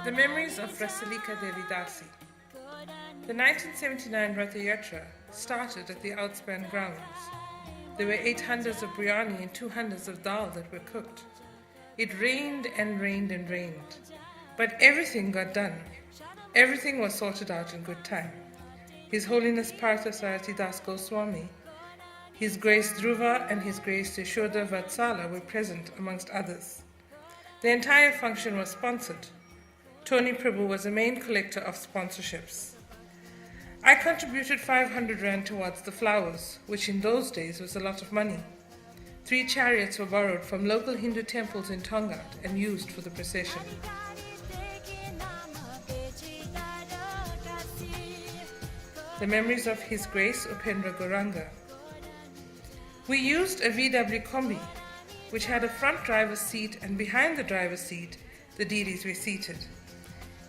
The memories of Rasalika Devidasi. The 1979 Ratha Yatra started at the outspan grounds. There were 8 handas of biryani and 2 handas of dal that were cooked. It rained and rained and rained, but everything got done. Everything was sorted out in good time. His Holiness Partha Sarati Das Goswami, His Grace Dhruva and His Grace Yashoda Vatsala were present amongst others. The entire function was sponsored. Tony Prabhu was the main collector of sponsorships. I contributed 500 Rand towards the flowers, which in those days was a lot of money. 3 chariots were borrowed from local Hindu temples in Tongat and used for the procession. The memories of His Grace Upendra Gauranga. We used a VW Kombi, which had a front driver's seat, and behind the driver's seat, the deities were seated.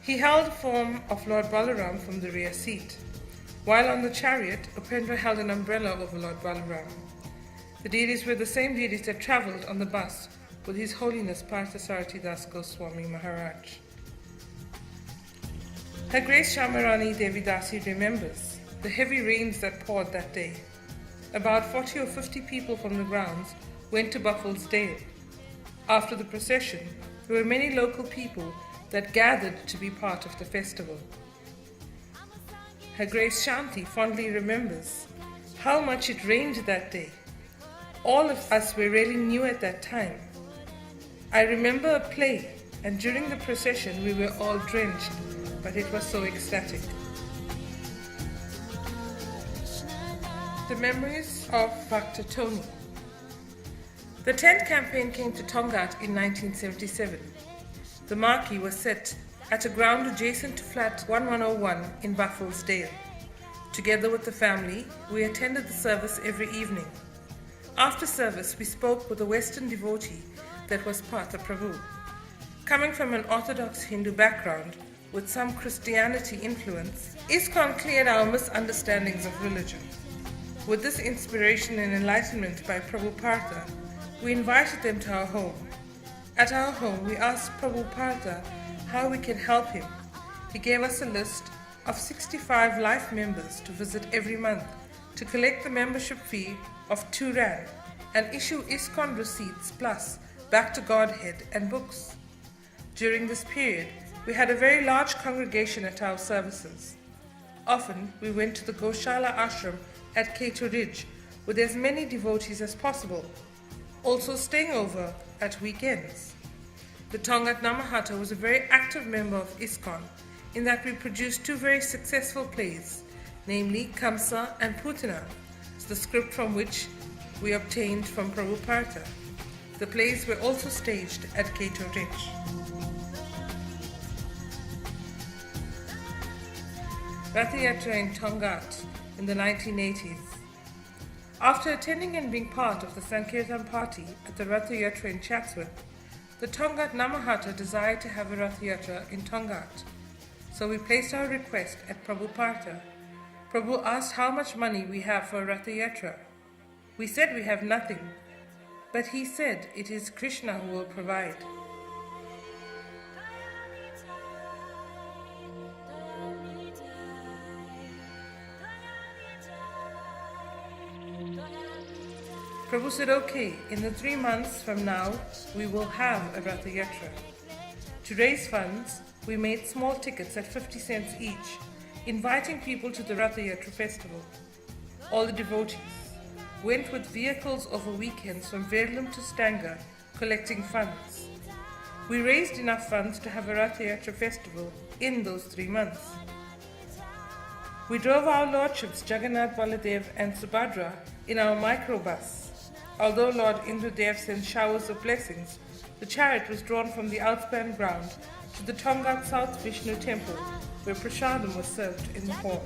He held the form of Lord Balaram from the rear seat. While on the chariot, Upendra held an umbrella over Lord Balaram. The deities were the same deities that travelled on the bus with His Holiness Partha Sarati Das Goswami Maharaj. Her Grace Shamarani Devidasi remembers the heavy rains that poured that day. About 40 or 50 people from the grounds went to Buffalo's Dale. After the procession, there were many local people that gathered to be part of the festival. Her Grace Shanti fondly remembers how much it rained that day. All of us were really new at that time. I remember a play, and during the procession we were all drenched, but it was so ecstatic. The memories of Dr. Tony. The tent campaign came to Tongat in 1977. The marquee was set at a ground adjacent to flat 1101 in Buffelsdale. Together with the family, we attended the service every evening. After service, we spoke with a Western devotee that was Partha Prabhu. Coming from an Orthodox Hindu background with some Christianity influence, ISKCON cleared our misunderstandings of religion. With this inspiration and enlightenment by Prabhu Partha, we invited them to our home. At our home, we asked Prabhu Partha how we can help him. He gave us a list of 65 life members to visit every month to collect the membership fee of 2 Rand and issue ISKCON receipts plus back to Godhead and books. During this period, we had a very large congregation at our services. Often, we went to the Goshala ashram at Kato Ridge with as many devotees as possible, also staying over at weekends. The Tongat Namahata was a very active member of ISKCON in that we produced 2 very successful plays, namely Kamsa and Putana, the script from which we obtained from Prabhu Partha. The plays were also staged at Kato Ridge. Ratha Yatra in Tongat in the 1980s. After attending and being part of the Sankirtan party at the Ratha Yatra in Chatsworth, the Tongat Namahata desired to have a Ratha Yatra in Tongat. So we placed our request at Prabhu Partha. Prabhu asked how much money we have for a Ratha Yatra. We said we have nothing, but he said it is Krishna who will provide. Prabhu said, okay, in the 3 months from now, we will have a Ratha Yatra. To raise funds, we made small tickets at 50 cents each, inviting people to the Ratha Yatra festival. All the devotees went with vehicles over weekends from Verulam to Stanger, collecting funds. We raised enough funds to have a Ratha Yatra festival in those 3 months. We drove our lordships Jagannath, Baladev and Subhadra in our microbus. Although Lord Indradev sent showers of blessings, the chariot was drawn from the outspan ground to the Tongat South Vishnu temple, where prasadam was served in the hall.